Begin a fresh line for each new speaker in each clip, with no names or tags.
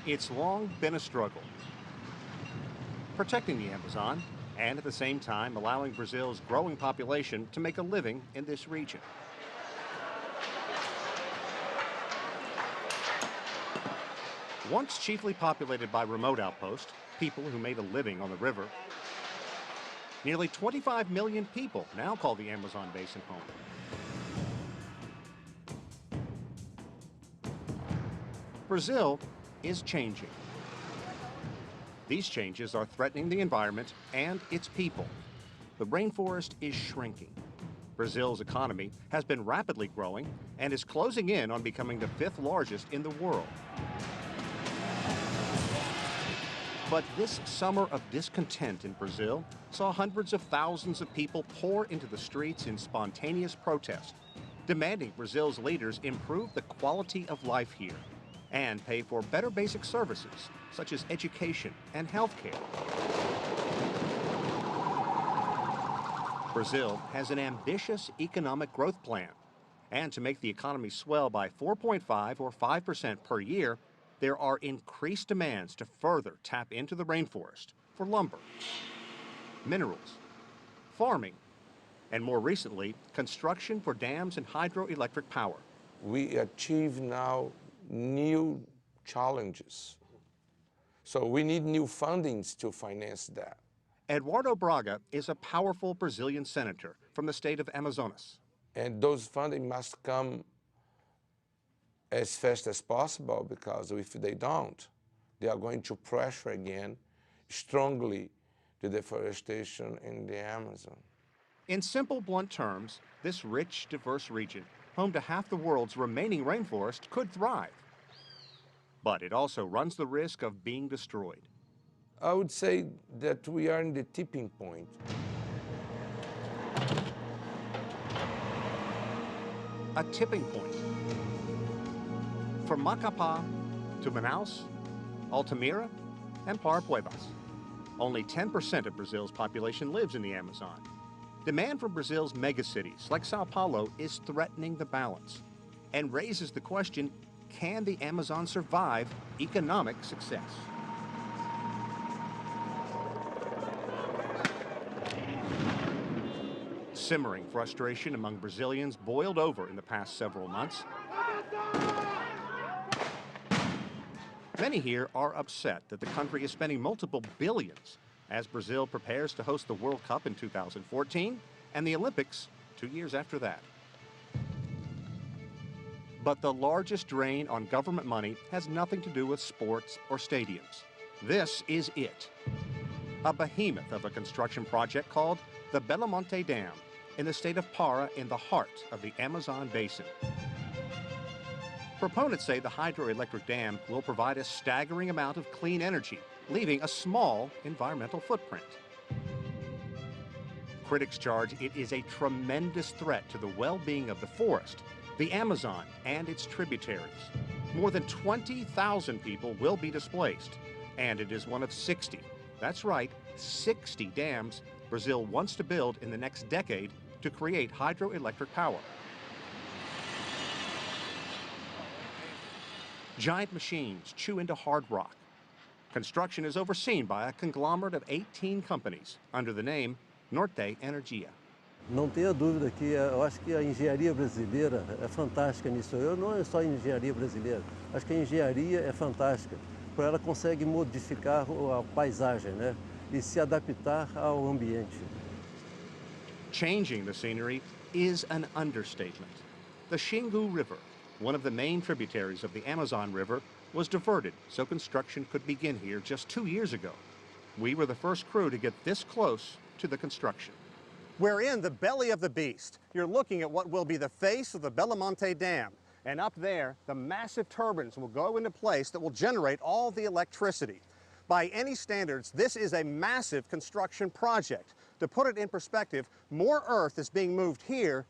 It's long been a struggle, protecting the Amazon and at the same time allowing Brazil's growing population to make a living in this region. Once chiefly populated by remote outposts, people who made a living on the river, nearly 25 million people now call the Amazon basin home. Brazil is changing. These changes are threatening the environment and its people. The rainforest is shrinking. Brazil's economy has been rapidly growing and is closing in on becoming the 5th largest in the world. But this summer of discontent in Brazil saw hundreds of thousands of people pour into the streets in spontaneous protest, demanding Brazil's leaders improve the quality of life here and pay for better basic services such as education and health care. Brazil has an ambitious economic growth plan, and to make the economy swell by 4.5 or 5% per year, there are increased demands to further tap into the rainforest for lumber, minerals, farming, and more recently, construction for dams and hydroelectric power.
We achieve now new challenges. So we need new fundings to finance that.
Eduardo Braga is a powerful Brazilian senator from the state of Amazonas.
And those funding must come as fast as possible, because if they don't, they are going to pressure again strongly the deforestation in the Amazon.
In simple, blunt terms, this rich, diverse region, home to half the world's remaining rainforest, could thrive. But it also runs the risk of being destroyed.
I would say that we are in the tipping point.
A tipping point. From Macapá to Manaus, Altamira, and Parapuebas, only 10% of Brazil's population lives in the Amazon. Demand from Brazil's megacities like Sao Paulo is threatening the balance and raises the question, can the Amazon survive economic success? Simmering frustration among Brazilians boiled over in the past several months. Many here are upset that the country is spending multiple billions as Brazil prepares to host the World Cup in 2014 and the Olympics 2 years after that. But the largest drain on government money has nothing to do with sports or stadiums. This is it. A behemoth of a construction project called the Belo Monte Dam in the state of Para in the heart of the Amazon basin. Proponents say the hydroelectric dam will provide a staggering amount of clean energy, leaving a small environmental footprint. Critics charge it is a tremendous threat to the well-being of the forest, the Amazon, and its tributaries. More than 20,000 people will be displaced, and it is one of 60, that's right, 60 dams Brazil wants to build in the next decade to create hydroelectric power. Giant machines chew into hard rock. Construction is overseen by a conglomerate of 18 companies under the name Norte Energia.
Não tenha dúvida que eu acho que a engenharia brasileira é fantástica nisso. Eu não é só engenharia brasileira, acho que a engenharia é fantástica, porque ela consegue modificar a paisagem, né, e se adaptar ao ambiente.
Changing the scenery is an understatement. The Xingu River, one of the main tributaries of the Amazon River, was diverted so construction could begin here just 2 years ago. We were the first crew to get this close to the construction. We're in the belly of the beast. You're looking at what will be the face of the Belo Monte Dam. And up there, the massive turbines will go into place that will generate all the electricity. By any standards, this is a massive construction project. To put it in perspective, more earth is being moved here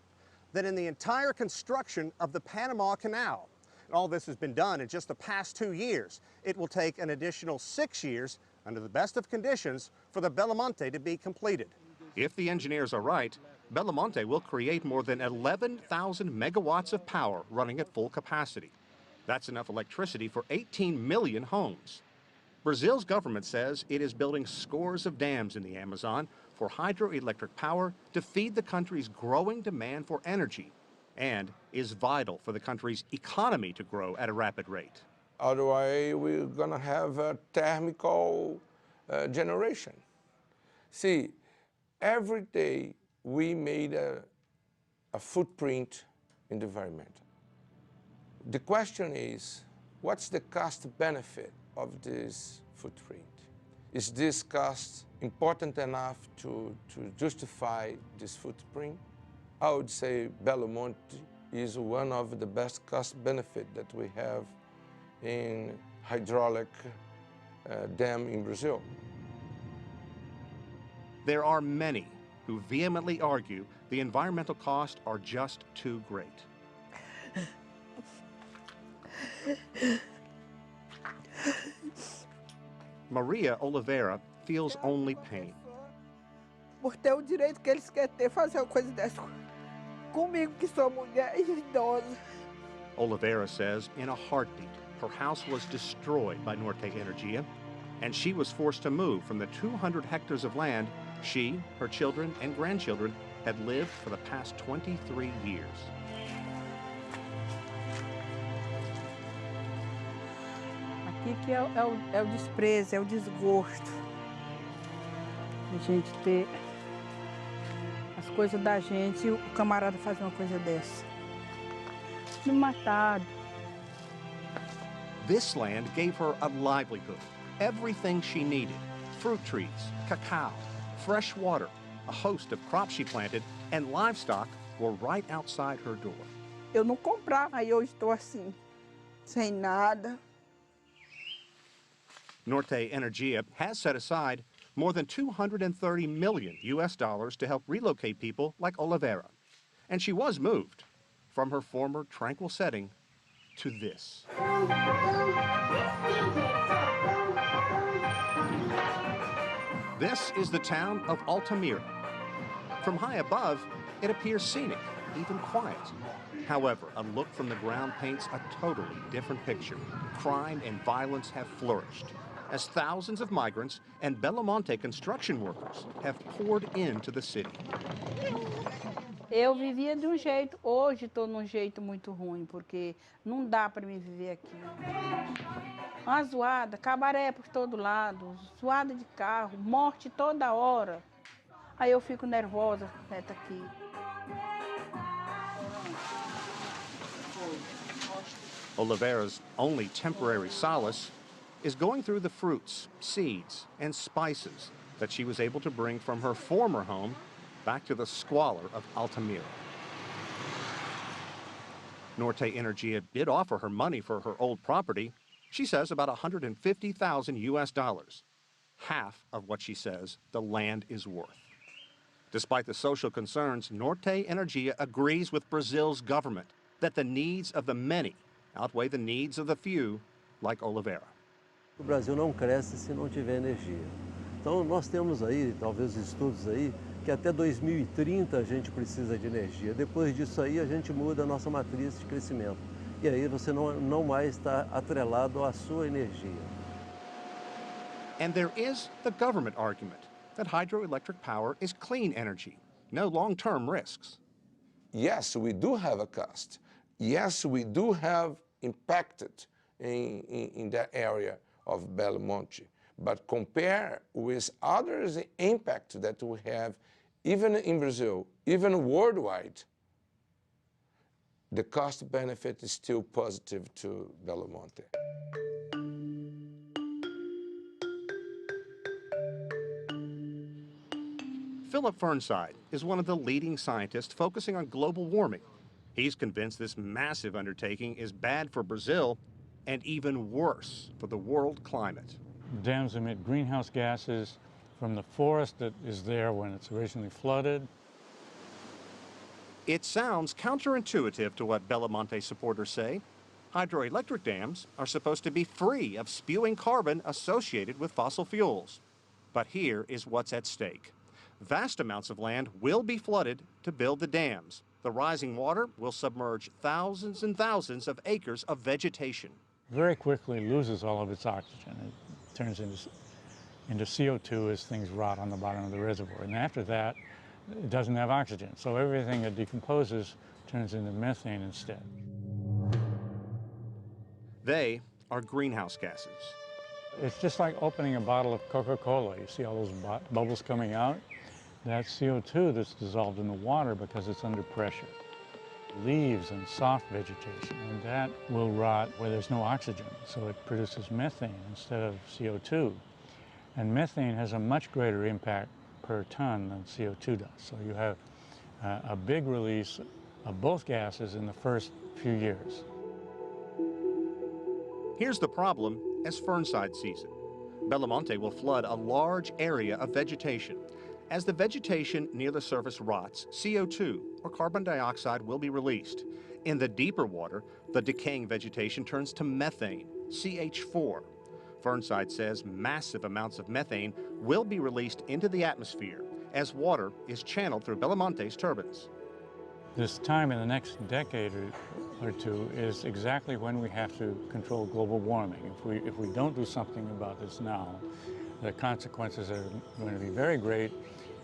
than in the entire construction of the Panama Canal. And all this has been done in just the past 2 years. It will take an additional 6 years, under the best of conditions, for the Belo Monte to be completed. If the engineers are right, Belo Monte will create more than 11,000 megawatts of power running at full capacity. That's enough electricity for 18 million homes. Brazil's government says it is building scores of dams in the Amazon for hydroelectric power to feed the country's growing demand for energy and is vital for the country's economy to grow at a rapid rate.
Otherwise, we're going to have a thermal generation. See, every day we made a footprint in the environment. The question is, what's the cost benefit of this footprint? Is this cost important enough to justify this footprint? I would say Belo Monte is one of the best cost benefit that we have in hydraulic dam in Brazil.
There are many who vehemently argue the environmental costs are just too great. Maria Oliveira feels only pain.
Por ter o direito que eles querem ter, fazer uma coisa dessa comigo, que sou mulher e idosa.
Oliveira says in a heartbeat, her house was destroyed by Norte Energia, and she was forced to move from the 200 hectares of land she, her children, and grandchildren had lived for the past 23 years.
Aqui que é o desprezo, é o desgosto. A gente ter as coisas da gente e o camarada fazer uma coisa dessa. Me matado.
This land gave her a livelihood, everything she needed: fruit trees, cacao, fresh water, a host of crops she planted, and livestock were right outside her door.
Eu não comprava, aí hoje estou assim, sem nada.
Norte Energia has set aside more than $230 million to help relocate people like Oliveira. And she was moved from her former tranquil setting to this. This is the town of Altamira. From high above, it appears scenic, even quiet. However, a look from the ground paints a totally different picture. Crime and violence have flourished as thousands of migrants and Belo Monte construction workers have poured into the city.
Eu vivia de um jeito, hoje estou num jeito muito ruim, porque não dá para me viver aqui. Uma zoada, cabaré por todo lado, zoada de carro, morte toda hora. Aí eu fico nervosa, tá aqui.
Oliveira's only temporary solace is going through the fruits, seeds, and spices that she was able to bring from her former home back to the squalor of Altamira. Norte Energia did offer her money for her old property. She says about $150,000, half of what she says the land is worth. Despite the social concerns, Norte Energia agrees with Brazil's government that the needs of the many outweigh the needs of the few, like Oliveira.
O Brasil não cresce se não tiver energia. Então nós temos aí, talvez estudos aí, que até 2030 a gente precisa de energia. Depois disso aí a gente muda a nossa matriz de crescimento. E aí você não mais está atrelado à sua energia.
And there is the government argument that hydroelectric power is clean energy, no long-term risks.
Yes, we do have a cost. Yes, we do have impacted in that area of Belo Monte. But compare with others impact that we have, even in Brazil, even worldwide, the cost benefit is still positive to Belo Monte.
Philip Fernside is one of the leading scientists focusing on global warming. He's convinced this massive undertaking is bad for Brazil and even worse for the world climate.
Dams emit greenhouse gases from the forest that is there when it's originally flooded.
It sounds counterintuitive to what Belo Monte supporters say. Hydroelectric dams are supposed to be free of spewing carbon associated with fossil fuels. But here is what's at stake. Vast amounts of land will be flooded to build the dams, The rising water will submerge thousands and thousands of acres of vegetation.
Very quickly loses all of its oxygen. It turns into CO2 as things rot on the bottom of the reservoir. And after that, it doesn't have oxygen. So everything that decomposes turns into methane instead.
They are greenhouse gases.
It's just like opening a bottle of Coca-Cola. You see all those bubbles coming out? That's CO2 that's dissolved in the water because it's under pressure. Leaves and soft vegetation, and that will rot where there's no oxygen, so it produces methane instead of CO2. And methane has a much greater impact per ton than CO2 does. So you have a big release of both gases in the first few years.
Here's the problem as Fernside sees it. Belamonte will flood a large area of vegetation. As the vegetation near the surface rots, CO2, or carbon dioxide, will be released. In the deeper water, the decaying vegetation turns to methane, CH4. Fernside says massive amounts of methane will be released into the atmosphere as water is channeled through Belamonte's turbines.
This time in the next decade or two is exactly when we have to control global warming. If we don't do something about this now, the consequences are going to be very great.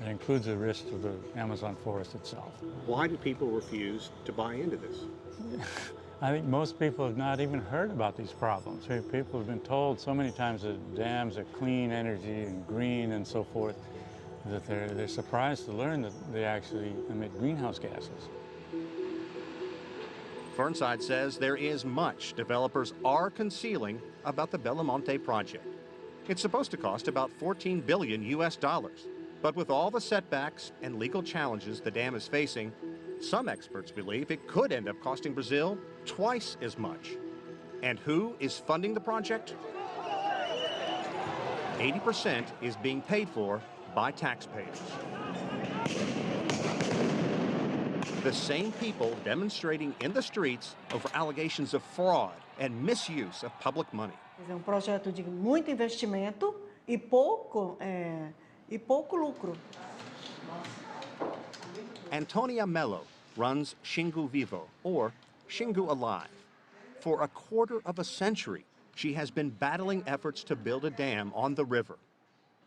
It includes the risk to the Amazon forest itself.
Why do people refuse to buy into this?
I think most people have not even heard about these problems. People have been told so many times that dams are clean energy and green and so forth that they're surprised to learn that they actually emit greenhouse gases.
Fernside says there is much developers are concealing about the Belamonte project. It's supposed to cost about $14 billion US. But with all the setbacks and legal challenges the dam is facing, some experts believe it could end up costing Brazil twice as much. And who is funding the project? 80% is being paid for by taxpayers. The same people demonstrating in the streets over allegations of fraud and misuse of public money.
É projeto de muito investimento e pouco lucro.
Antonia Mello runs Xingu Vivo, or Xingu Alive. For a quarter of a century, she has been battling efforts to build a dam on the river.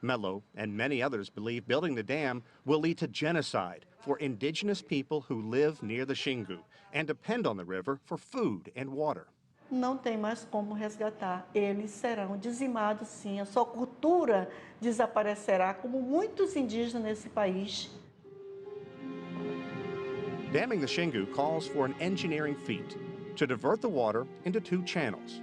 Mello and many others believe building the dam will lead to genocide for indigenous people who live near the Xingu and depend on the river for food and water.
Não tem mais como resgatar. Eles serão dizimados, sim. A sua cultura desaparecerá, como muitos indígenas nesse país.
Damming the Xingu calls for an engineering feat to divert the water into two channels.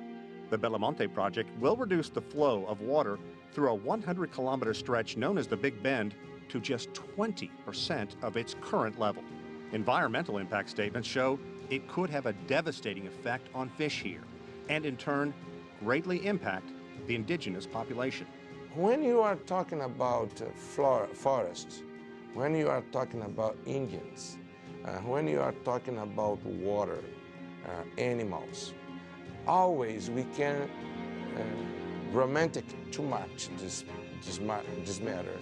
The Belamonte project will reduce the flow of water through a 100-kilometer stretch known as the Big Bend to just 20% of its current level. Environmental impact statements show it could have a devastating effect on fish here, and in turn, greatly impact the indigenous population.
When you are talking about forests, when you are talking about Indians, when you are talking about water, animals, always we can romantic too much this matter.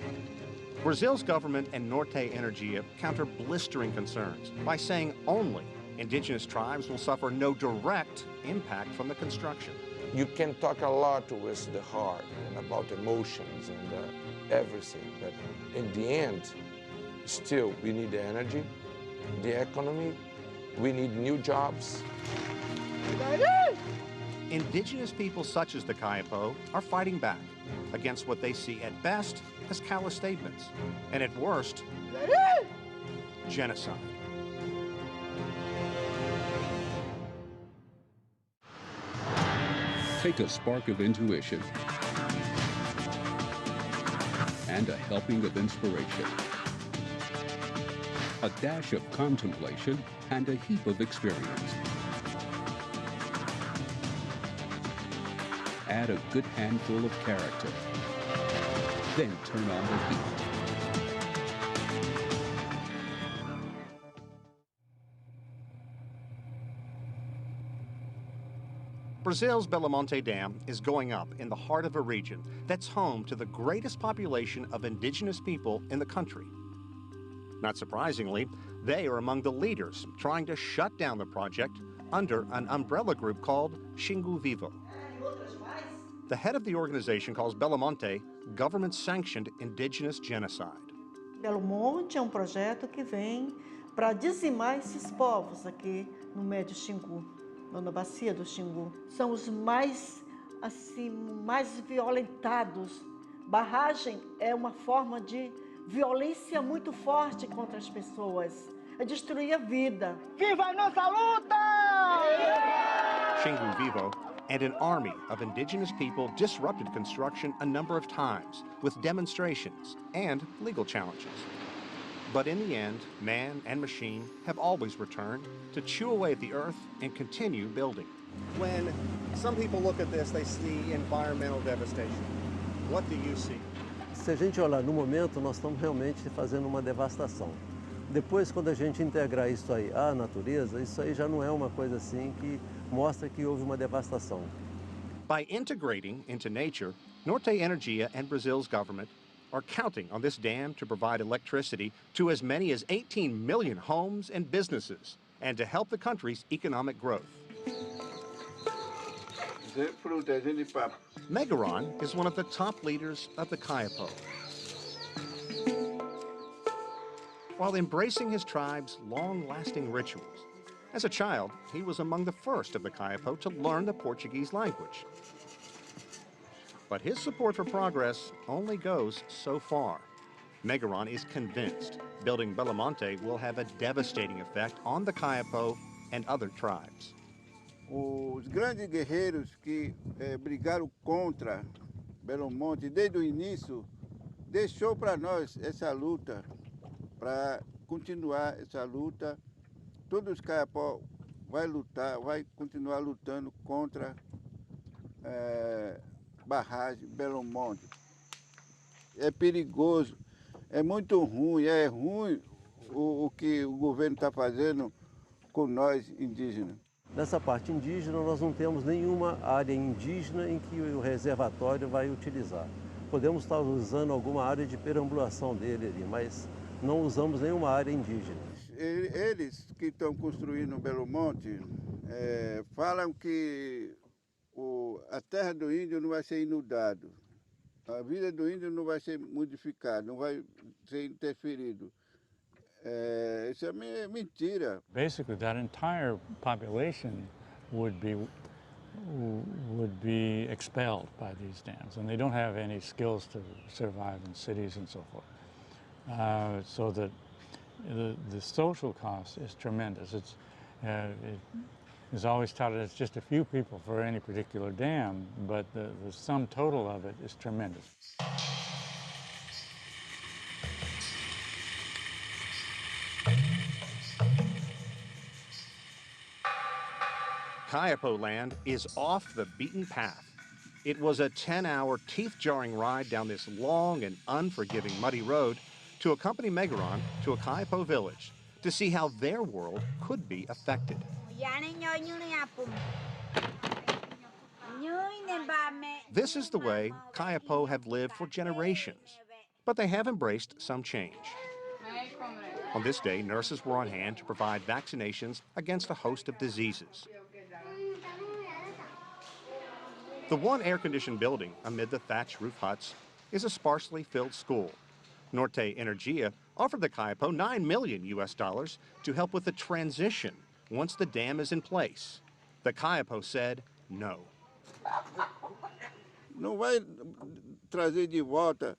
Brazil's government and Norte Energia counter blistering concerns by saying only indigenous tribes will suffer no direct impact from the construction.
You can talk a lot with the heart and about emotions and everything, but in the end, still we need the energy, the economy, we need new jobs.
Indigenous people such as the Kayapo are fighting back against what they see at best as callous statements, and at worst, genocide.
Take a spark of intuition and a helping of inspiration, a dash of contemplation and a heap of experience. Add a good handful of character, then turn on the heat.
Brazil's Belamonte Dam is going up in the heart of a region that's home to the greatest population of indigenous people in the country. Not surprisingly, they are among the leaders trying to shut down the project under an umbrella group called Xingu Vivo. The head of the organization calls Belo Monte government-sanctioned indigenous genocide.
Belo Monte é projeto que vem para dizimar esses povos aqui no Médio Xingu, na bacia do Xingu. São os mais violentados. Barragem é uma forma de violência muito forte contra as pessoas. É destruir a vida. Viva a nossa luta!
Xingu Vivo and an army of indigenous people disrupted construction a number of times with demonstrations and legal challenges. But in the end, man and machine have always returned to chew away at the earth and continue building. When some people look at this, they see environmental devastation. What do you see?
Se a gente olhar no momento, nós estamos realmente fazendo uma devastação. Depois, quando a gente integrar isso aí à natureza, isso aí já não é uma coisa assim que mostra que houve uma devastação.
By integrating into nature, Norte Energia and Brazil's government are counting on this dam to provide electricity to as many as 18 million homes and businesses, and to help the country's economic growth. Megaron is one of the top leaders of the Kayapo. While embracing his tribe's long-lasting rituals, as a child, he was among the first of the Kayapo to learn the Portuguese language. But his support for progress only goes so far. Megaron is convinced building Belo Monte will have a devastating effect on the Kayapo and other tribes.
Os grandes guerreiros que brigaram contra Belo Monte desde o início deixou para nós essa luta, para continuar essa luta. Todos os Kayapó vai continuar lutando contra barragem Belo Monte. É perigoso, é muito ruim, é ruim o que o governo está fazendo com nós indígenas.
Nessa parte indígena, nós não temos nenhuma área indígena em que o reservatório vai utilizar. Podemos estar usando alguma área de perambulação dele ali, mas não usamos nenhuma área indígena.
Eles que estão construindo Belo Monte falam que a terra do índio não vai ser inundada. A vida do índio não vai ser modificada, não vai ser interferido. Isso é mentira.
Basically, that entire population would be expelled by these dams, and they don't have any skills to survive in cities and so forth. So that the social cost is tremendous. It is always touted as just a few people for any particular dam, but the sum total of it is tremendous.
Kayapo land is off the beaten path. It was a 10-hour, teeth-jarring ride down this long and unforgiving muddy road to accompany Megaron to a Kayapo village to see how their world could be affected. This is the way Kayapo have lived for generations, but they have embraced some change. On this day, nurses were on hand to provide vaccinations against a host of diseases. The one air-conditioned building amid the thatch roof huts is a sparsely filled school. Norte Energia offered the Kayapo $9 million to help with the transition once the dam is in place. The Kayapo said no.
Não vai trazer de volta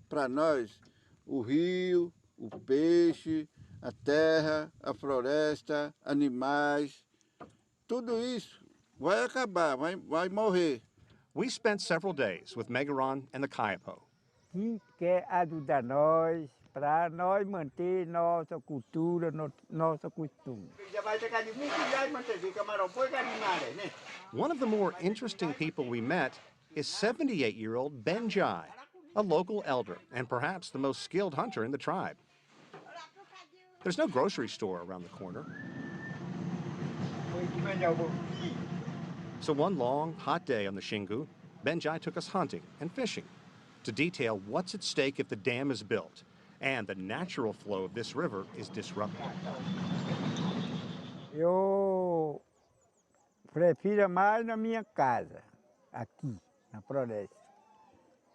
para nós o rio, o peixe, a terra, a floresta, animais. Tudo isso vai acabar, vai morrer.
We spent several days with Megaron and the Kayapo.
Que quer ajudar nós para nós manter nossa cultura, nossa costume.
One of the more interesting people we met is 78-year-old Benjai, a local elder and perhaps the most skilled hunter in the tribe. There's no grocery store around the corner. So one long, hot day on the Xingu, Benjai took us hunting and fishing to detail what's at stake if the dam is built and the natural flow of this river is disrupted.
Eu prefiro mais na minha casa, aqui, na floresta.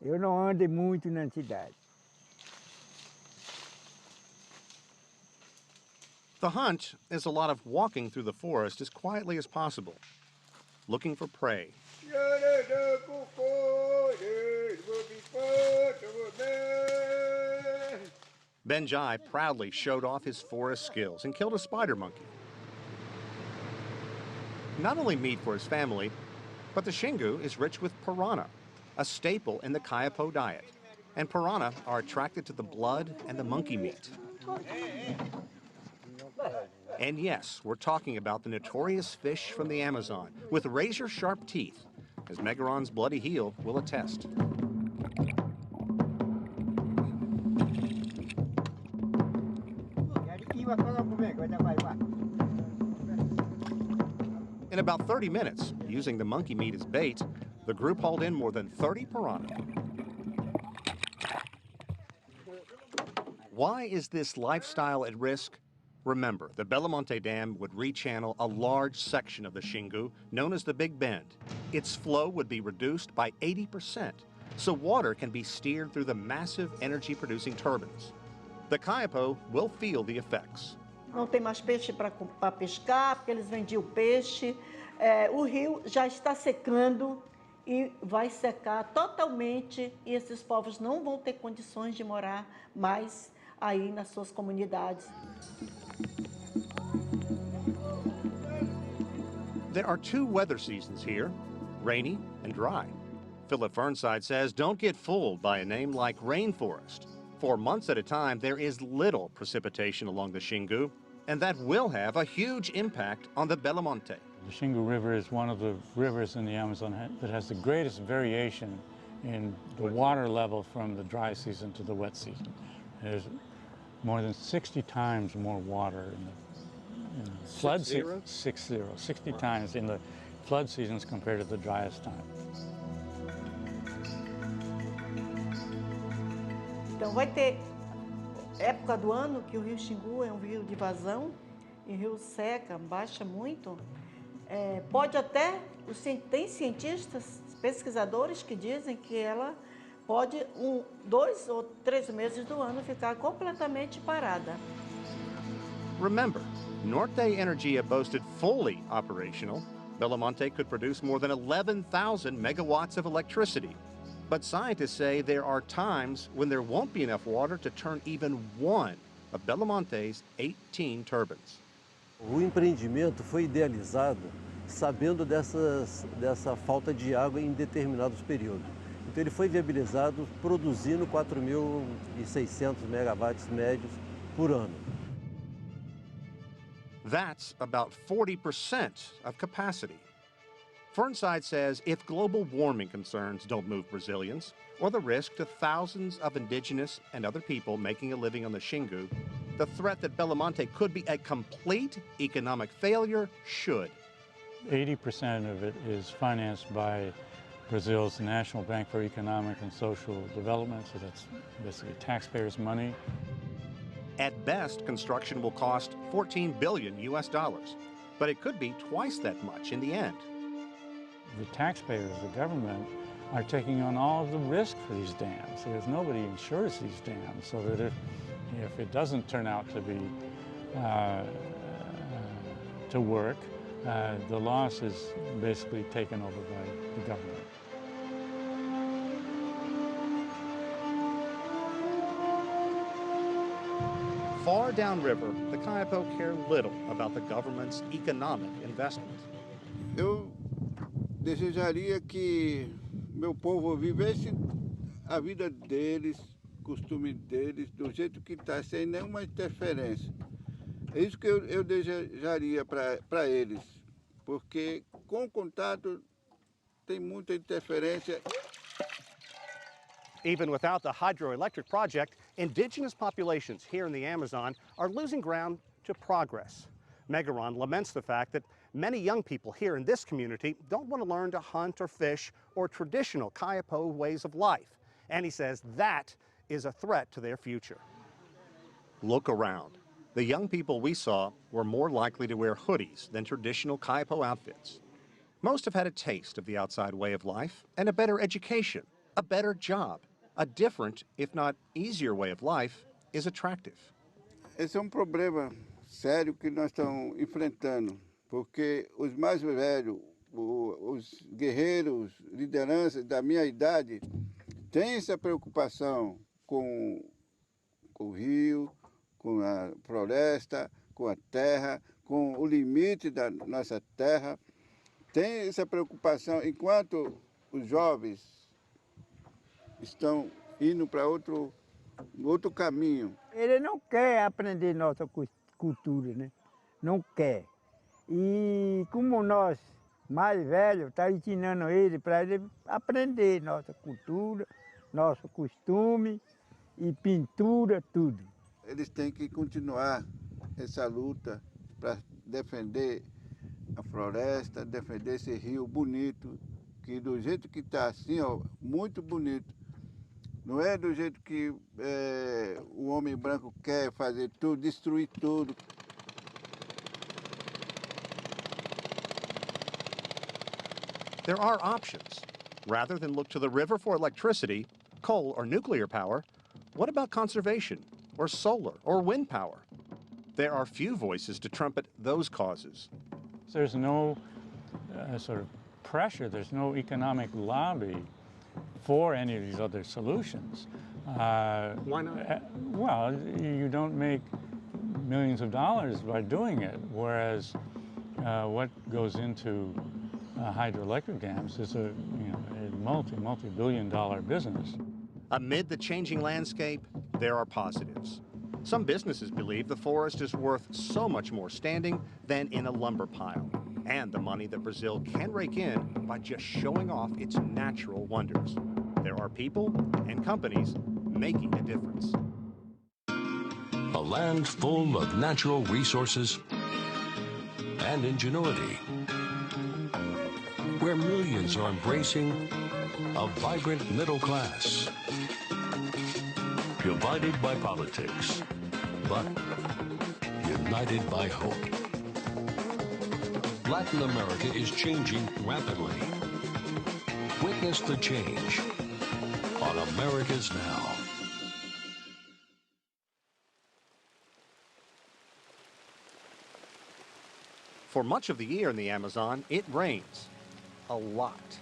Eu não ando muito na cidade.
The hunt is a lot of walking through the forest as quietly as possible, looking for prey. Benjai proudly showed off his forest skills and killed a spider monkey. Not only meat for his family, but the Xingu is rich with piranha, a staple in the Kayapo diet. And piranha are attracted to the blood and the monkey meat. And yes, we're talking about the notorious fish from the Amazon with razor-sharp teeth, as Megaron's bloody heel will attest. In about 30 minutes, using the monkey meat as bait, the group hauled in more than 30 piranha. Why is this lifestyle at risk? Remember, the Belamonte Dam would rechannel a large section of the Xingu, known as the Big Bend. Its flow would be reduced by 80%, so water can be steered through the massive energy-producing turbines. The Kayapo will feel the effects.
Não tem mais peixe para pescar, porque eles vendiam peixe. O rio já está secando e vai secar totalmente, e esses povos não vão ter condições de morar mais aí nas suas comunidades.
There are two weather seasons here, rainy and dry. Philip Fernside says don't get fooled by a name like rainforest. For months at a time, there is little precipitation along the Xingu, and that will have a huge impact on the Belamonte.
The Xingu River is one of the rivers in the Amazon that has the greatest variation in the water level from the dry season to the wet season. There's more than 60 times more water in the flood season. 60 times in the flood seasons compared to the driest time.
Então vai ter época do ano que o rio Xingu é um rio de vazão, e o rio seca, baixa muito. Pode até, tem cientistas, pesquisadores que dizem que ela pode 2 ou 3 meses do ano ficar completamente parada.
Remember, Norte Energia boasted fully operational. Belamonte could produce more than 11,000 megawatts of electricity. But scientists say there are times when there won't be enough water to turn even one of Belamonte's 18 turbines.
O empreendimento foi idealizado sabendo dessa falta de água em determinados períodos. Então ele foi viabilizado produzindo 4.600 megawatts médios por ano.
That's about 40% of capacity. Fernside says if global warming concerns don't move Brazilians, or the risk to thousands of indigenous and other people making a living on the Xingu, the threat that Belamonte could be a complete economic failure should.
80% of it is financed by Brazil's National Bank for Economic and Social Development, so that's basically taxpayers' money.
At best, construction will cost $14 billion US, but it could be twice that much in the end.
The taxpayers, the government, are taking on all of the risk for these dams. There's nobody insures these dams, so that if it doesn't turn out to be to work, the loss is basically taken over by the government.
Far downriver, the Kayapo care little about the government's economic investment.
Eu desejaria que meu povo vivesse a vida deles, costume deles, do jeito que está, sem nenhuma interferência. É isso que eu desejaria para eles, porque com o contato tem muita interferência.
Even without the hydroelectric project, indigenous populations here in the Amazon are losing ground to progress. Megaron laments the fact that many young people here in this community don't want to learn to hunt or fish or traditional Kayapo ways of life. And he says that is a threat to their future. Look around. The young people we saw were more likely to wear hoodies than traditional kaipo outfits. Most have had a taste of the outside way of life and a better education, a better job. A different, if not easier way of life is attractive.
Esse é problema sério que nós estamos enfrentando, porque os mais velhos, os guerreiros, lideranças da minha idade, têm essa preocupação com o rio, com a floresta, com a terra, com o limite da nossa terra. Tem essa preocupação, enquanto os jovens estão indo para outro caminho.
Ele não quer aprender nossa cultura, né? Não quer. E como nós, mais velhos, estamos ensinando ele para ele aprender nossa cultura, nosso costume e pintura, tudo.
Eles têm que continuar essa luta para defender a floresta, defender esse rio bonito, que do jeito que está assim, ó, muito bonito. Não é do jeito que o homem branco quer fazer tudo, destruir tudo.
There are options. Rather than look to the river for electricity, coal or nuclear power, what about conservation, or solar, or wind power? There are few voices to trumpet those causes.
There's no sort of pressure, there's no economic lobby for any of these other solutions.
Why not?
Well, you don't make millions of dollars by doing it, whereas what goes into hydroelectric dams is a multi-billion-dollar business.
Amid the changing landscape, there are positives. Some businesses believe the forest is worth so much more standing than in a lumber pile, and the money that Brazil can rake in by just showing off its natural wonders. There are people and companies making a difference.
A land full of natural resources and ingenuity, where millions are embracing a vibrant middle class, divided by politics, but united by hope. Latin America is changing rapidly. Witness the change on America's Now.
For much of the year in the Amazon, it rains. A lot.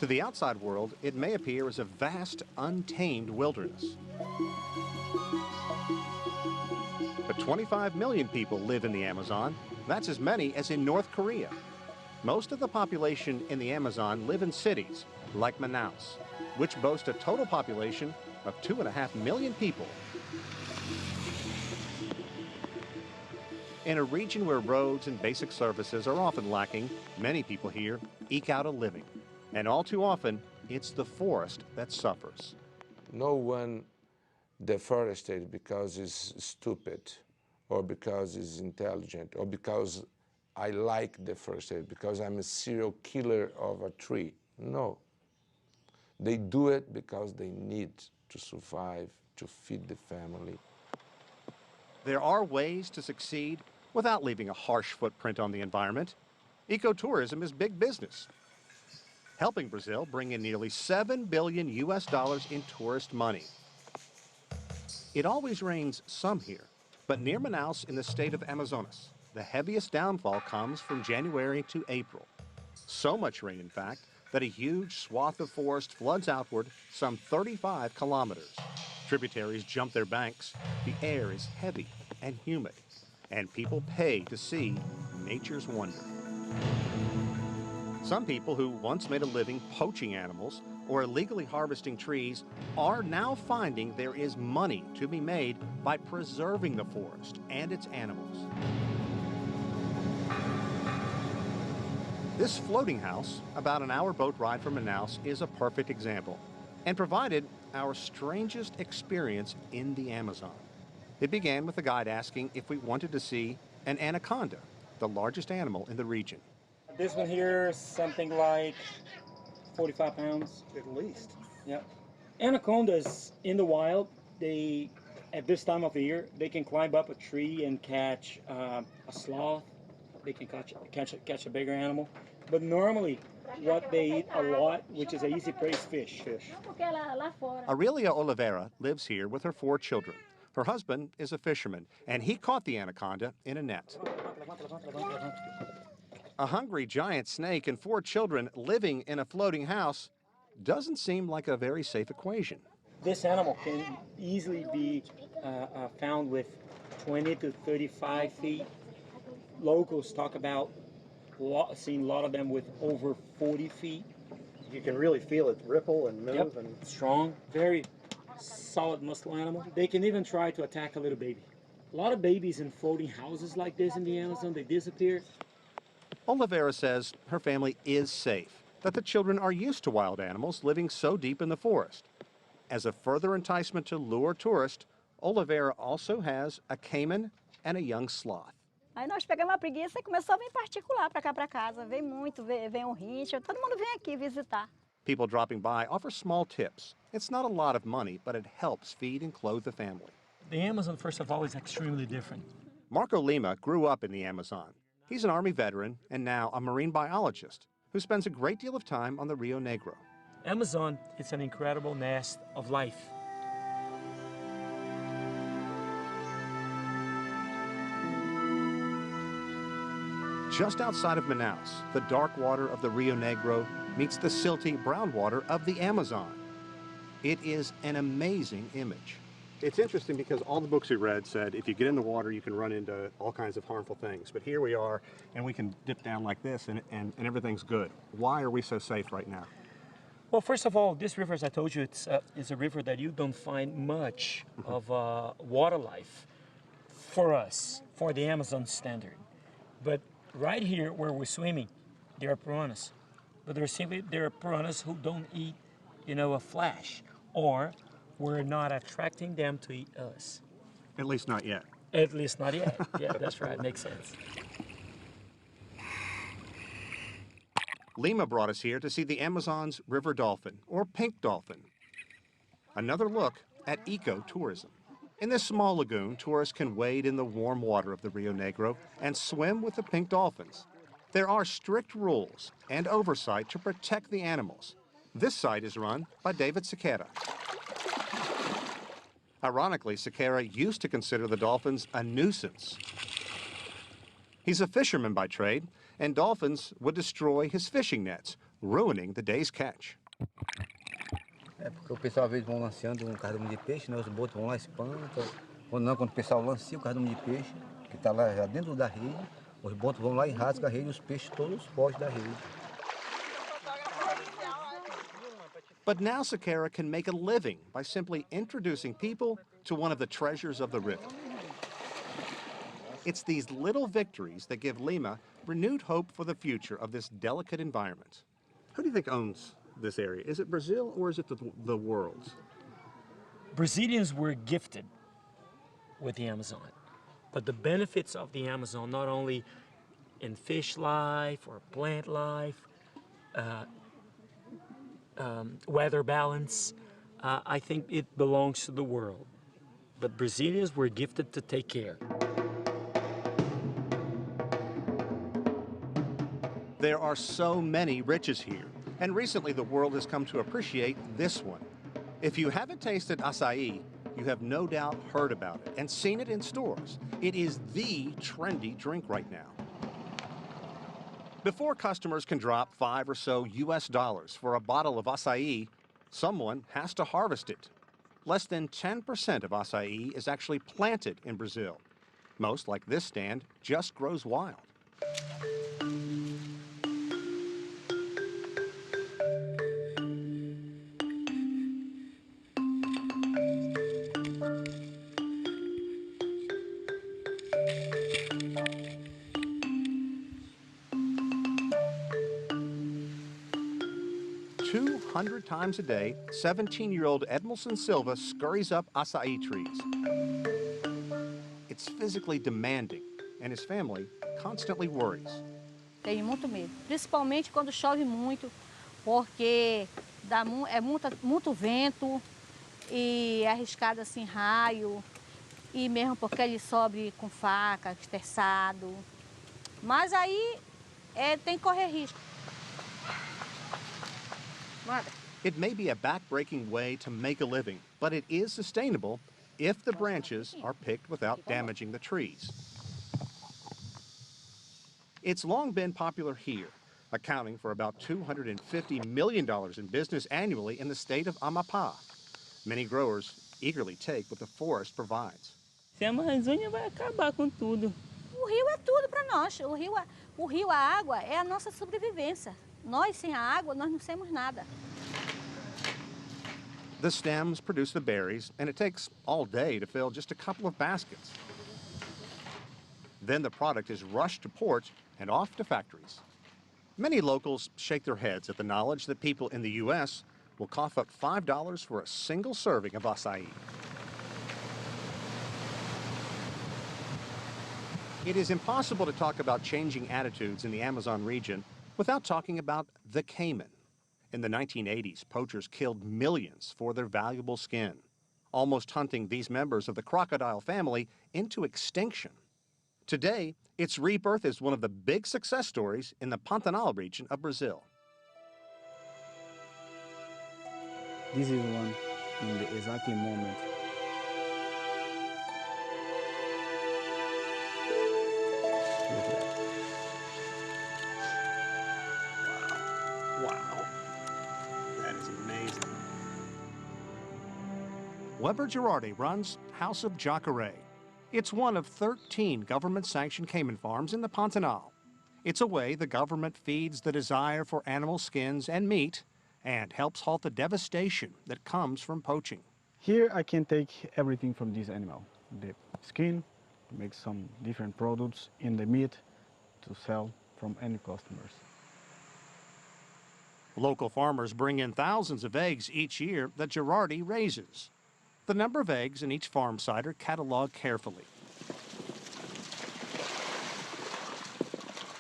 To the outside world, it may appear as a vast, untamed wilderness. But 25 million people live in the Amazon. That's as many as in North Korea. Most of the population in the Amazon live in cities like Manaus, which boast a total population of 2.5 million people. In a region where roads and basic services are often lacking, many people here eke out a living. And all too often, it's the forest that suffers.
No one deforested because he's stupid, or because he's intelligent, or because I like deforestation, because I'm a serial killer of a tree. No. They do it because they need to survive, to feed the family.
There are ways to succeed without leaving a harsh footprint on the environment. Ecotourism is big business, helping Brazil bring in nearly $7 billion in tourist money. It always rains some here, but near Manaus in the state of Amazonas, the heaviest downfall comes from January to April. So much rain, in fact, that a huge swath of forest floods outward some 35 kilometers. Tributaries jump their banks, the air is heavy and humid, and people pay to see nature's wonder. Some people who once made a living poaching animals or illegally harvesting trees are now finding there is money to be made by preserving the forest and its animals. This floating house, about an hour boat ride from Manaus, is a perfect example, and provided our strangest experience in the Amazon. It began with a guide asking if we wanted to see an anaconda, the largest animal in the region.
This one here is something like 45 pounds.
At least.
Yeah. Anacondas in the wild, they At this time of the year, they can climb up a tree and catch a sloth. They can catch a bigger animal. But normally, what they eat a lot, which is an easy prey, is fish.
Aurelia Oliveira lives here with her 4 children. Her husband is a fisherman, and he caught the anaconda in a net. A hungry giant snake and 4 children living in a floating house doesn't seem like a very safe equation.
This animal can easily be found with 20 to 35 feet. Locals talk about seeing a lot of them with over 40 feet.
You can really feel it ripple and move.
Yep. And strong, very solid muscle animal. They can even try to attack a little baby. A lot of babies in floating houses like this in the Amazon, they disappear.
Oliveira says her family is safe, that the children are used to wild animals living so deep in the forest. As a further enticement to lure tourists, Oliveira also has a caiman and a young sloth.
Aí nós pegamos a preguiça e começou a vir particular para cá para casa. Vem muito, vem um rincha, todo mundo vem aqui visitar.
People dropping by offer small tips. It's not a lot of money, but it helps feed and clothe the family.
The Amazon, first of all, is extremely different.
Marco Lima grew up in the Amazon. He's an Army veteran and now a marine biologist who spends a great deal of time on the Rio Negro.
Amazon is an incredible nest of life.
Just outside of Manaus, the dark water of the Rio Negro meets the silty brown water of the Amazon. It is an amazing image. It's interesting because all the books we read said if you get in the water, you can run into all kinds of harmful things. But here we are, and we can dip down like this, and everything's good. Why are we so safe right now?
Well, first of all, this river, as I told you, it's a river that you don't find much of water life for us, for the Amazon standard. But right here where we're swimming, there are piranhas. But there are piranhas who don't eat, a flesh, or we're not attracting them to eat us.
At least not yet.
At least not yet. Yeah, that's right. Makes sense.
Lima brought us here to see the Amazon's river dolphin, or pink dolphin. Another look at ecotourism. In this small lagoon, tourists can wade in the warm water of the Rio Negro and swim with the pink dolphins. There are strict rules and oversight to protect the animals. This site is run by David Sequeira. Ironically, Sequeira used to consider the dolphins a nuisance. He's a fisherman by trade, and dolphins would destroy his fishing nets, ruining the day's catch.
É porque o pessoal às vezes vão lanceando um cardume de peixe, né? Os botos vão lá e espantam. Quando o pessoal lancia o cardume de peixe, que está lá já dentro da rede, os botos vão lá e rasgam a rede e os peixes todos fogem da rede.
But now Sequeira can make a living by simply introducing people to one of the treasures of the river. It's these little victories that give Lima renewed hope for the future of this delicate environment. Who do you think owns this area? Is it Brazil or is it the world's?
Brazilians were gifted with the Amazon, but the benefits of the Amazon, not only in fish life or plant life, weather balance, I think it belongs to the world. But Brazilians were gifted to take care.
There are so many riches here, and recently the world has come to appreciate this one. If you haven't tasted acai, you have no doubt heard about it and seen it in stores. It is the trendy drink right now. Before customers can drop $5 or so US for a bottle of acai, someone has to harvest it. Less than 10% of acai is actually planted in Brazil. Most, like this stand, just grows wild. Times a day, 17-year-old Edmilson Silva scurries up acai trees. It's physically demanding, and his family constantly worries.
Tenho muito medo, principalmente quando chove muito, porque dá muito vento e é arriscado assim raio e mesmo porque ele sobe com faca, esterçado. Mas aí tem que correr risco. Manda.
It may be a back-breaking way to make a living, but it is sustainable if the branches are picked without damaging the trees. It's long been popular here, accounting for about $250 million in business annually in the state of Amapá. Many growers eagerly take what the forest provides.
Se a Amazônia vai acabar com tudo.
O rio é tudo para nós. O rio, a água, é a nossa sobrevivência. Nós, sem a água, nós não somos nada.
The stems produce the berries, and it takes all day to fill just a couple of baskets. Then the product is rushed to ports and off to factories. Many locals shake their heads at the knowledge that people in the U.S. will cough up $5 for a single serving of acai. It is impossible to talk about changing attitudes in the Amazon region without talking about the caiman. In the 1980s, poachers killed millions for their valuable skin, almost hunting these members of the crocodile family into extinction. Today, its rebirth is one of the big success stories in the Pantanal region of Brazil.
This is one in the exactly moment.
Wow. That is amazing. Weber Girardi runs House of Jacare. It's one of 13 government-sanctioned caiman farms in the Pantanal. It's a way the government feeds the desire for animal skins and meat and helps halt the devastation that comes from poaching.
Here I can take everything from this animal. The skin, to make some different products, and the meat to sell from any customers.
Local farmers bring in thousands of eggs each year that Girardi raises. The number of eggs in each farm site are cataloged carefully.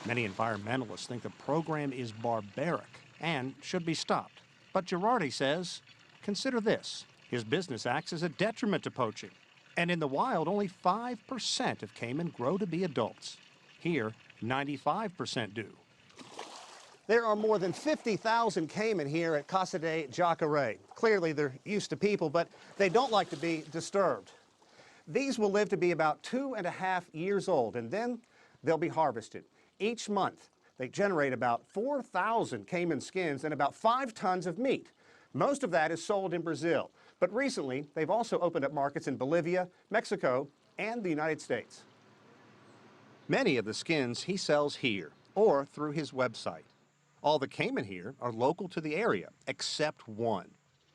Many environmentalists think the program is barbaric and should be stopped. But Girardi says, consider this. His business acts as a detriment to poaching. And in the wild, only 5% of caiman grow to be adults. Here, 95% do. There are more than 50,000 caiman here at Casa de Jacare. Clearly, they're used to people, but they don't like to be disturbed. These will live to be about 2.5 years old, and then they'll be harvested. Each month, they generate about 4,000 caiman skins and about 5 tons of meat. Most of that is sold in Brazil, but recently, they've also opened up markets in Bolivia, Mexico, and the United States. Many of the skins he sells here or through his website. All the caiman here are local to the area, except one.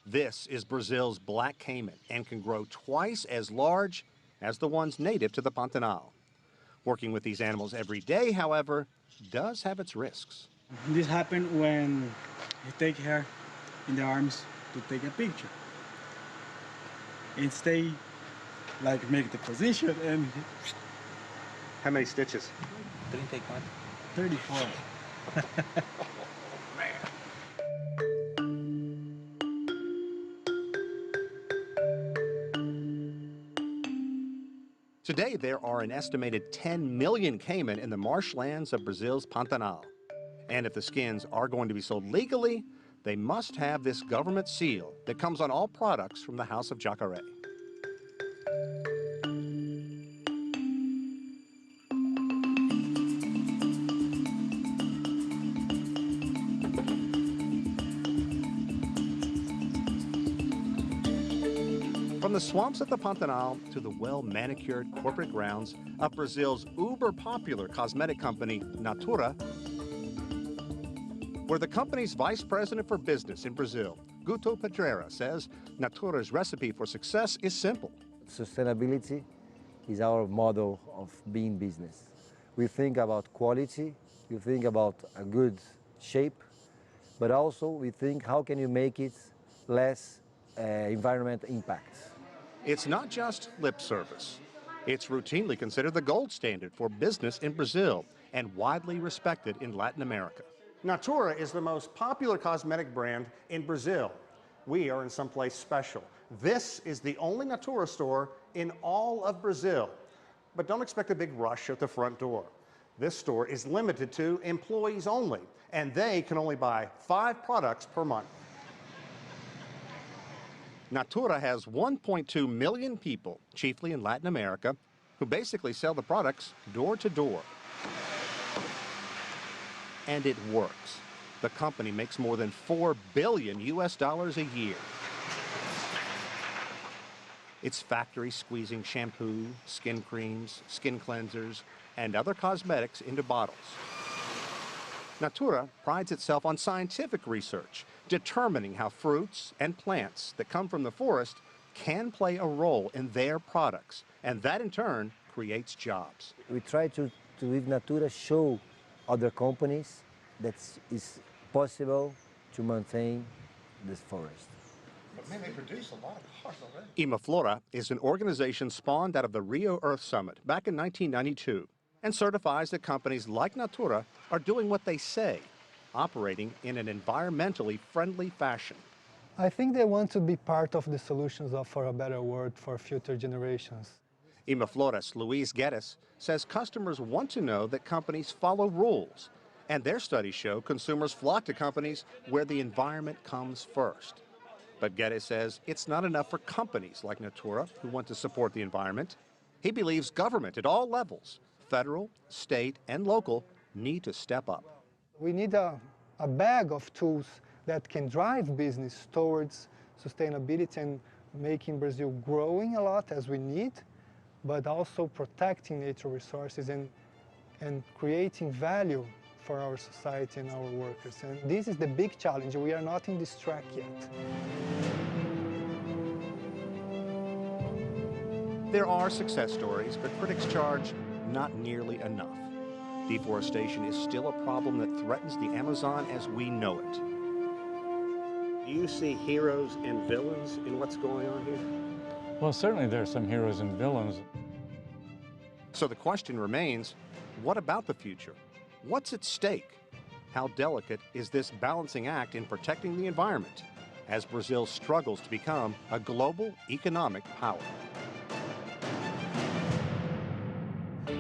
This is Brazil's black caiman and can grow twice as large as the ones native to the Pantanal. Working with these animals every day, however, does have its risks.
This happened when you take her in the arms to take a picture. And stay, like make the position and...
How many stitches?
34.
Today, there are an estimated 10 million caiman in the marshlands of Brazil's Pantanal. And if the skins are going to be sold legally, they must have this government seal that comes on all products from the House of Jacare. From the swamps of the Pantanal to the well-manicured corporate grounds of Brazil's uber-popular cosmetic company, Natura, where the company's vice president for business in Brazil, Guto Pedreira, says Natura's recipe for success is simple.
Sustainability is our model of being business. We think about quality, we think about a good shape, but also we think how can you make it less environmental impact.
It's not just lip service. It's routinely considered the gold standard for business in Brazil and widely respected in Latin America. Natura is the most popular cosmetic brand in Brazil. We are in someplace special. This is the only Natura store in all of Brazil. But don't expect a big rush at the front door. This store is limited to employees only, and they can only buy 5 products per month. Natura has 1.2 million people, chiefly in Latin America, who basically sell the products door to door. And it works. The company makes more than $4 billion a year. Its factory squeezing shampoo, skin creams, skin cleansers, and other cosmetics into bottles. Natura prides itself on scientific research, determining how fruits and plants that come from the forest can play a role in their products, and that in turn creates jobs.
We try to with Natura, show other companies that it's possible to maintain this forest.
But man, they produce a lot of cars already. Imaflora is an organization spawned out of the Rio Earth Summit back in 1992 and certifies that companies like Natura are doing what they say, operating in an environmentally friendly fashion.
I think they want to be part of the solutions for a better world for future generations.
Imaflora's Luis Guedes says customers want to know that companies follow rules, and their studies show consumers flock to companies where the environment comes first. But Guedes says it's not enough for companies like Natura who want to support the environment. He believes government at all levels, federal, state, and local, need to step up.
We need a bag of tools that can drive business towards sustainability and making Brazil growing a lot as we need, but also protecting natural resources and creating value for our society and our workers. And this is the big challenge. We are not in this track yet.
There are success stories, but critics charge not nearly enough. Deforestation is still a problem that threatens the Amazon as we know it. Do you see heroes and villains in what's going on here?
Well, certainly there are some heroes and villains.
So the question remains, what about the future? What's at stake? How delicate is this balancing act in protecting the environment as Brazil struggles to become a global economic power?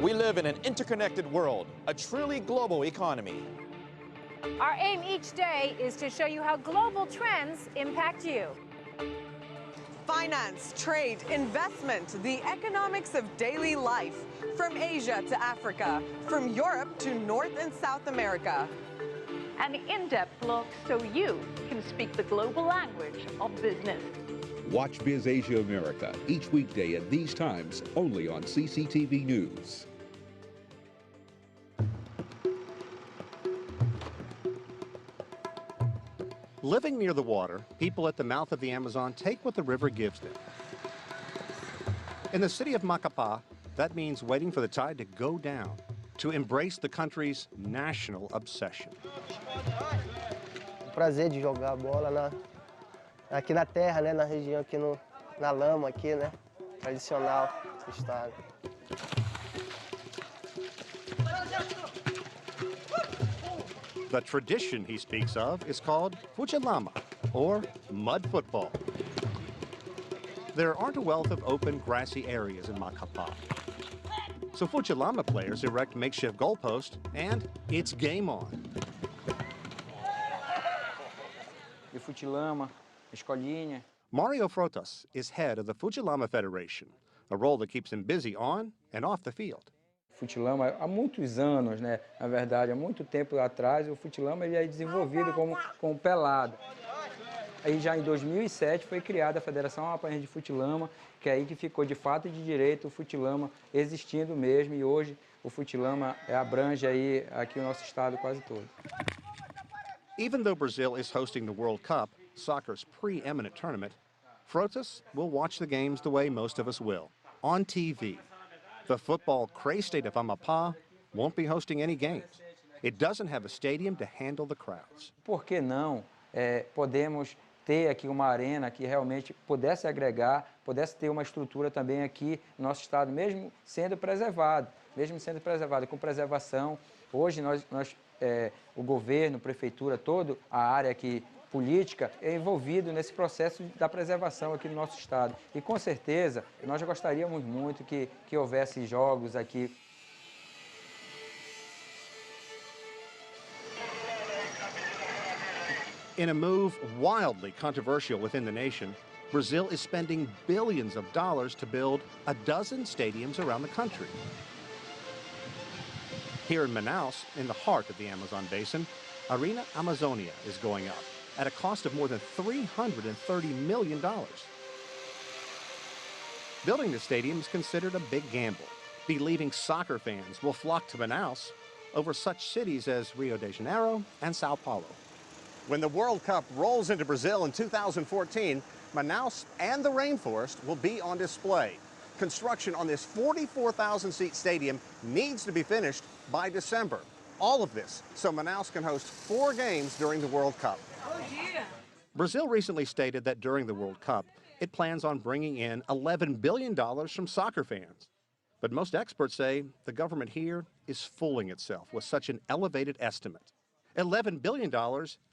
We live in an interconnected world, a truly global economy.
Our aim each day is to show you how global trends impact you.
Finance, trade, investment, the economics of daily life, from Asia to Africa, from Europe to North and South America.
An in-depth look so you can speak the global language of business.
Watch Biz Asia America each weekday at these times only on CCTV News.
Living near the water, people at the mouth of the Amazon take what the river gives them. In the city of Macapá, that means waiting for the tide to go down, to embrace the country's national obsession.
Prazer de jogar a bola aqui na terra, né, na região aqui na lama aqui, né, tradicional do estado.
The tradition he speaks of is called futilama, or mud football. There aren't a wealth of open, grassy areas in Macapá. So futilama players erect makeshift goalposts, and it's game on.
De futilama, escolinha.
Mario Frotas is head of the Futilama Federation, a role that keeps him busy on and off the field.
Futilama, há muitos anos, né? Na verdade, há muito tempo atrás, o futilama ele é desenvolvido como pelado. Aí já em 2007 foi criada a Federação Amapáense de Futilama, que é aí que ficou de fato e de direito o futilama existindo mesmo, e hoje o futilama abrange aí aqui o nosso estado quase todo.
Even though Brazil is hosting the World Cup, soccer's preeminent tournament, Frotas will watch the games the way most of us will, on TV. The football craze state of Amapá won't be hosting any games. It doesn't have a stadium to handle the crowds.
Por que não podemos ter aqui uma arena que realmente pudesse agregar, pudesse ter uma estrutura também aqui no nosso estado, mesmo sendo preservado, com preservação. Hoje o governo, prefeitura, toda a área que política é envolvido nesse processo da preservação aqui no nosso estado. E com certeza, nós gostaríamos muito que houvesse jogos aqui.
In a move wildly controversial within the nation, Brazil is spending billions of dollars to build a dozen stadiums around the country. Here in Manaus, in the heart of the Amazon basin, Arena Amazonia is going up at a cost of more than $330 million. Building the stadium is considered a big gamble, believing soccer fans will flock to Manaus over such cities as Rio de Janeiro and Sao Paulo. When the World Cup rolls into Brazil in 2014, Manaus and the rainforest will be on display. Construction on this 44,000-seat stadium needs to be finished by December. All of this so Manaus can host 4 games during the World Cup. Brazil recently stated that during the World Cup, it plans on bringing in $11 billion from soccer fans. But most experts say the government here is fooling itself with such an elevated estimate. $11 billion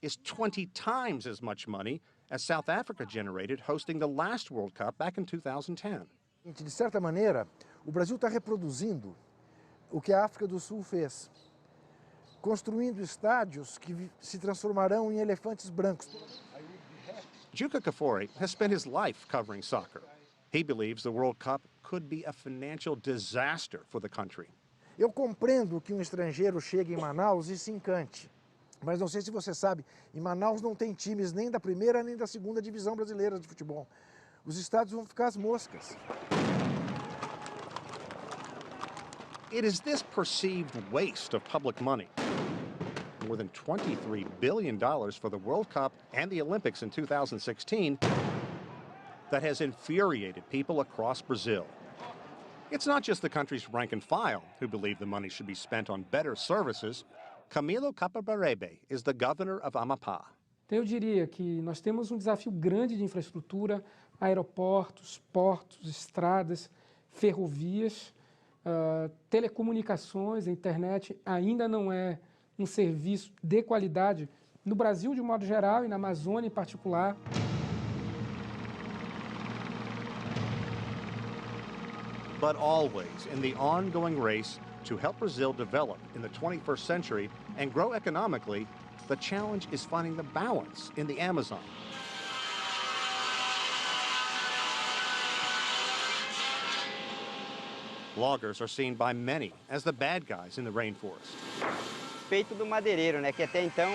is 20 times as much money as South Africa generated hosting the last World Cup back in 2010.
De certa maneira, o Brasil está reproduzindo o que a África do Sul fez, construindo estádios que se transformarão em elefantes brancos.
Juca Kafori has spent his life covering soccer. He believes the World Cup could be a financial disaster for the country.
Eu compreendo que um estrangeiro chegue em Manaus e se encante. Mas não sei se você sabe, em Manaus não tem times nem da primeira nem da segunda divisão brasileira de futebol. Os estádios vão ficar as moscas.
It is this perceived waste of public money, more than $23 billion for the World Cup and the Olympics in 2016, that has infuriated people across Brazil. It's not just the country's rank and file who believe the money should be spent on better services. Camilo Capabarebe is the governor of Amapá.
Então, eu diria que nós temos um desafio grande de infraestrutura, aeroportos, portos, estradas, ferrovias, telecomunicações, a internet ainda não é um serviço de qualidade no Brasil de um modo geral e na Amazônia em particular.
But always in the ongoing race to help Brazil develop in the 21st century and grow economically, the challenge is finding the balance in the Amazon. Loggers are seen by many as the bad guys in the rainforest.
Feito do madeireiro, né, que até então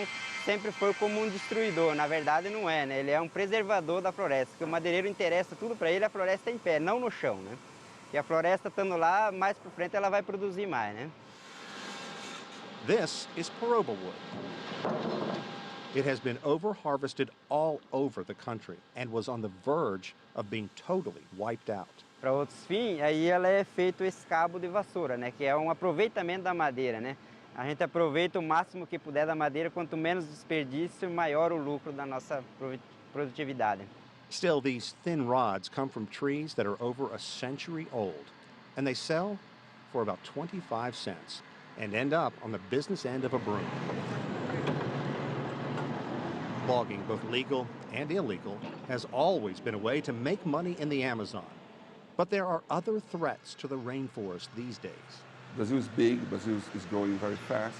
sempre foi como um destruidor. Na verdade não é, né? Ele é um preservador da floresta, que o madeireiro interessa tudo para ele, a floresta em pé, não no chão, né? E a floresta estando lá, mais para frente ela vai produzir mais, né?
This is peroba wood. It has been over-harvested all over the country and was on the verge of being totally wiped out.
Para outros fins, aí ela é feito esse cabo de vassoura, né? Que é um aproveitamento da madeira, né? A gente aproveita o máximo que puder da madeira, quanto menos desperdício, maior o lucro da nossa produtividade.
Still, these thin rods come from trees that are over a century old, and they sell for about 25 cents and end up on the business end of a broom. Logging, both legal and illegal, has always been a way to make money in the Amazon. But there are other threats to the rainforest these days.
Brazil is big, Brazil is growing very fast.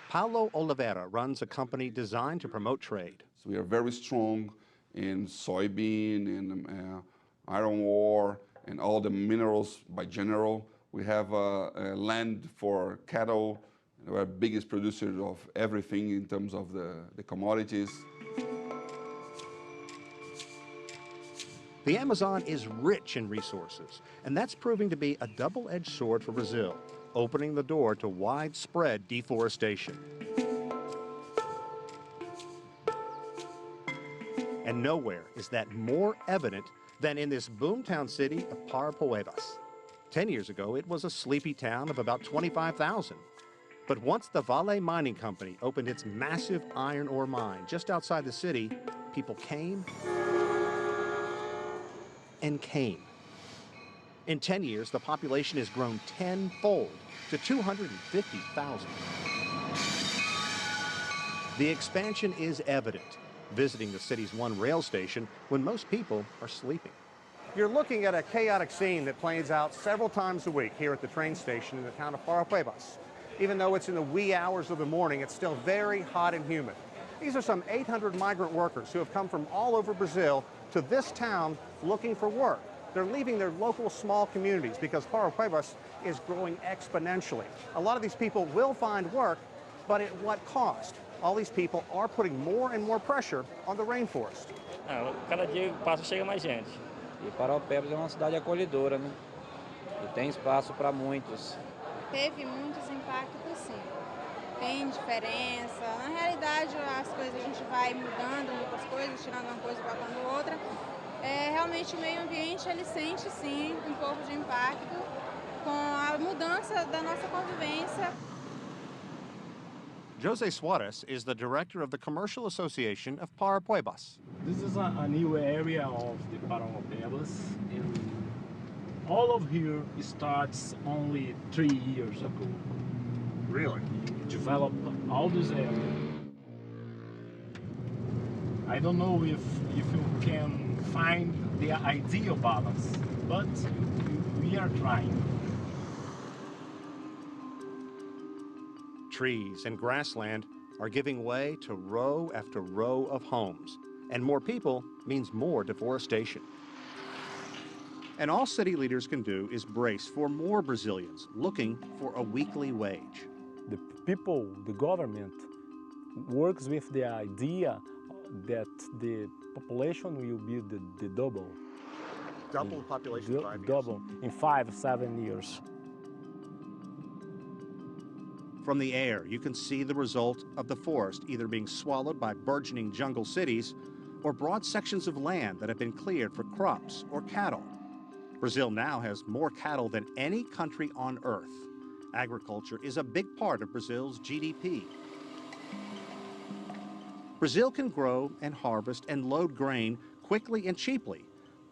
Paulo Oliveira runs a company designed to promote trade.
So we are very strong in soybean, in iron ore, and all the minerals by general. We have land for cattle. We're the biggest producer of everything in terms of the commodities.
The Amazon is rich in resources, and that's proving to be a double-edged sword for Brazil, opening the door to widespread deforestation. And nowhere is that more evident than in this boomtown city of Parapuebas. 10 years ago, it was a sleepy town of about 25,000. But once the Vale Mining Company opened its massive iron ore mine just outside the city, people came and came. In 10 years, the population has grown tenfold to 250,000. The expansion is evident, visiting the city's one rail station when most people are sleeping. You're looking at a chaotic scene that plays out several times a week here at the train station in the town of Paraupebas. Even though it's in the wee hours of the morning, it's still very hot and humid. These are some 800 migrant workers who have come from all over Brazil to this town looking for work. They're leaving their local small communities because Paraupebas is growing exponentially. A lot of these people will find work, but at what cost? All these people are putting more and more pressure on the rainforest.
Cada dia que passa chega mais gente.
E Paraupebas é uma cidade acolhedora, né? E tem espaço para muitos.
Teve muitos impactos, sim. Tem diferença. Na realidade, as coisas a gente vai mudando muitas coisas, tirando uma coisa e colocando outra. Realmente o meio ambiente ele sente sim um pouco de impacto com a mudança da nossa convivência.
Jose Suarez is the director of the Commercial Association of Paraupebas.
This is a new area of the Paraupebas, and all of here starts only 3 years ago.
Really?
Developed all this area. I don't know if you can find the ideal balance, but we are trying.
Trees and grassland are giving way to row after row of homes, and more people means more deforestation. And all city leaders can do is brace for more Brazilians looking for a weekly wage.
The people, the government, works with the idea that the population will be the double.
Double population in 5 years?
Double in 5-7 years.
From the air, you can see the result of the forest either being swallowed by burgeoning jungle cities or broad sections of land that have been cleared for crops or cattle. Brazil now has more cattle than any country on earth. Agriculture is a big part of Brazil's GDP. Brazil can grow and harvest and load grain quickly and cheaply,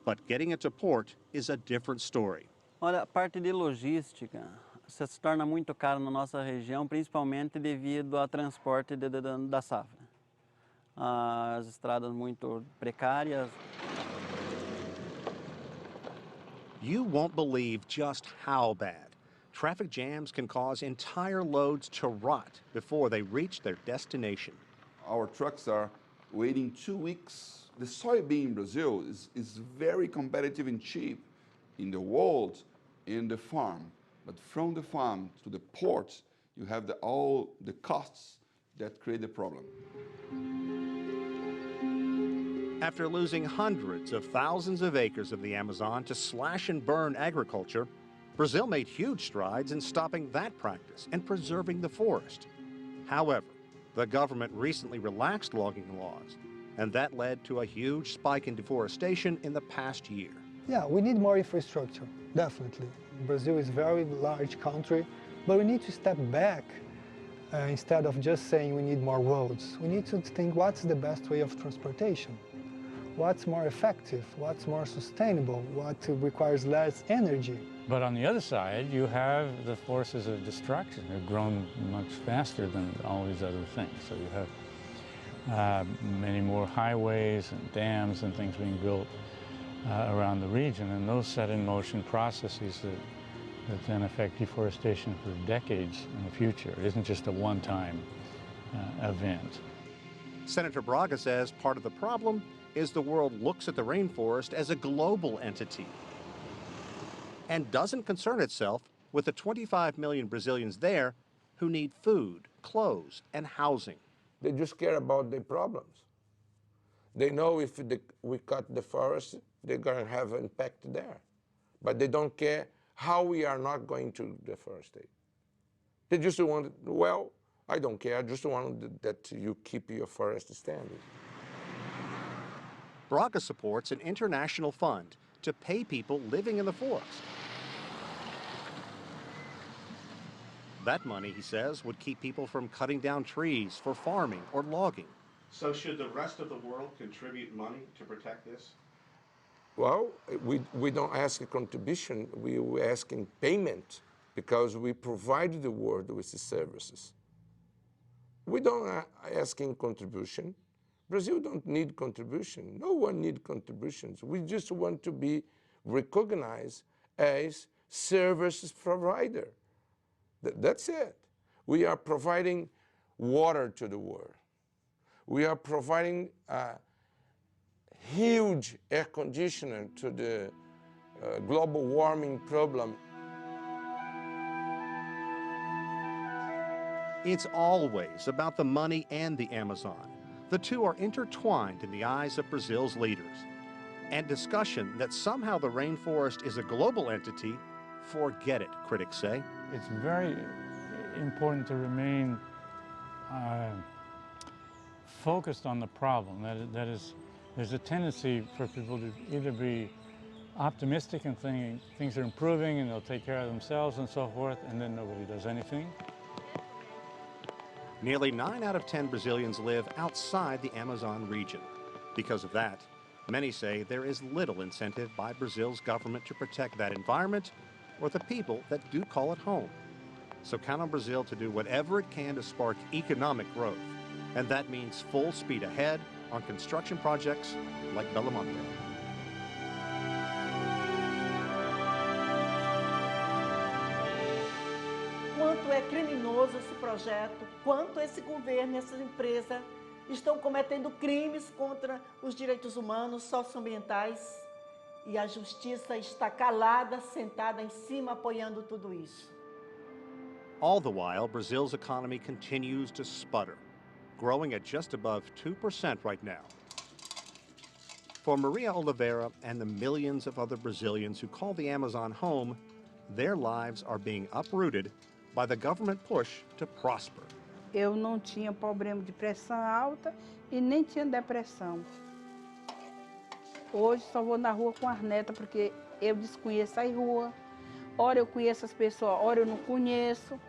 but getting it to port is a different story.
Olha, a parte de logística se torna muito caro na nossa região, principalmente devido ao transporte da safra. As estradas muito precárias.
You won't believe just how bad. Traffic jams can cause entire loads to rot before they reach their destination.
Our trucks are waiting 2 weeks. The soybean in Brazil is very competitive and cheap in the world, in the farm. But from the farm to the port, you have all the costs that create the problem.
After losing hundreds of thousands of acres of the Amazon to slash and burn agriculture, Brazil made huge strides in stopping that practice and preserving the forest. However, the government recently relaxed logging laws, and that led to a huge spike in deforestation in the past year.
Yeah, we need more infrastructure, definitely. Brazil is a very large country, but we need to step back instead of just saying we need more roads. We need to think what's the best way of transportation, what's more effective, what's more sustainable, what requires less energy.
But on the other side, you have the forces of destruction. They've grown much faster than all these other things. So you have many more highways and dams and things being built around the region, and those set in motion processes that then affect deforestation for decades in the future. It isn't just a one-time event.
Senator Braga says part of the problem is the world looks at the rainforest as a global entity and doesn't concern itself with the 25 million Brazilians there who need food, clothes, and housing.
They just care about their problems. They know if we cut the forest, they're going to have an impact there. But they don't care how we are not going to deforestate. They just want, well, I don't care, I just want that you keep your forest standing.
Braga supports an international fund to pay people living in the forest. That money, he says, would keep people from cutting down trees for farming or logging. So should the rest of the world contribute money to protect this?
Well, we don't ask a contribution, we're asking payment because we provide the world with the services. We don't asking contribution. Brazil don't need contribution. No one need contributions. We just want to be recognized as services provider. That's it. We are providing water to the world. We are providing a huge air conditioner to the global warming problem.
It's always about the money and the Amazon. The two are intertwined in the eyes of Brazil's leaders. And discussion that somehow the rainforest is a global entity, forget it, critics say.
It's very important to remain focused on the problem. That is, there's a tendency for people to either be optimistic and thinking things are improving and they'll take care of themselves and so forth, and then nobody does anything.
Nearly 9 out of 10 Brazilians live outside the Amazon region. Because of that, many say there is little incentive by Brazil's government to protect that environment or the people that do call it home. So count on Brazil to do whatever it can to spark economic growth. And that means full speed ahead on construction projects like Belo Monte.
Quanto é criminoso esse projeto, quanto esse governo e essa empresa estão cometendo crimes contra os direitos humanos, socioambientais, e a justiça está calada, sentada em cima, apoiando tudo isso.
All the while, Brazil's economy continues to sputter, growing at just above 2% right now. For Maria Oliveira and the millions of other Brazilians who call the Amazon home, their lives are being uprooted by the government push to prosper.
Eu não tinha problema de pressão alta e nem tinha depressão. Hoje só vou na rua com as netas porque eu desconheço a rua. Ora eu conheço as pessoas, ora eu não conheço.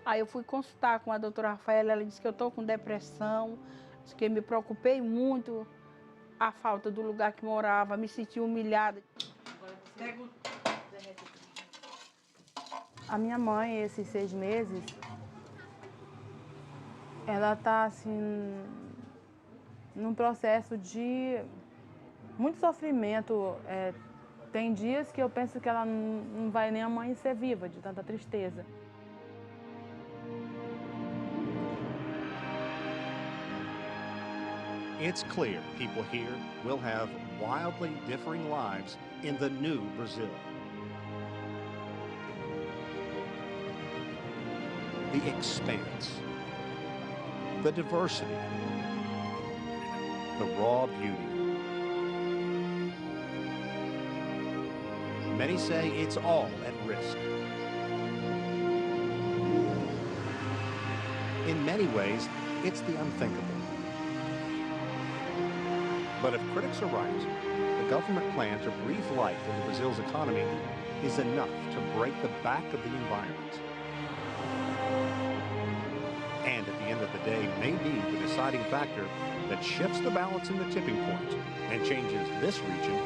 Aí eu fui consultar com a doutora Rafaela, ela disse que eu estou com depressão, disse que eu me preocupei muito, a falta do lugar que morava, me senti humilhada. A minha mãe, esses 6 meses, ela está assim, num processo de muito sofrimento. Tem dias que eu penso que ela não vai nem amanhecer viva, de tanta tristeza.
It's clear people here will have wildly differing lives in the new Brazil. The expanse, the diversity, the raw beauty. Many say it's all at risk. In many ways, it's the unthinkable. But if critics are right, the government plan to breathe life into Brazil's economy is enough to break the back of the environment. And at the end of the day, may be the deciding factor that shifts the balance in the tipping point and changes this region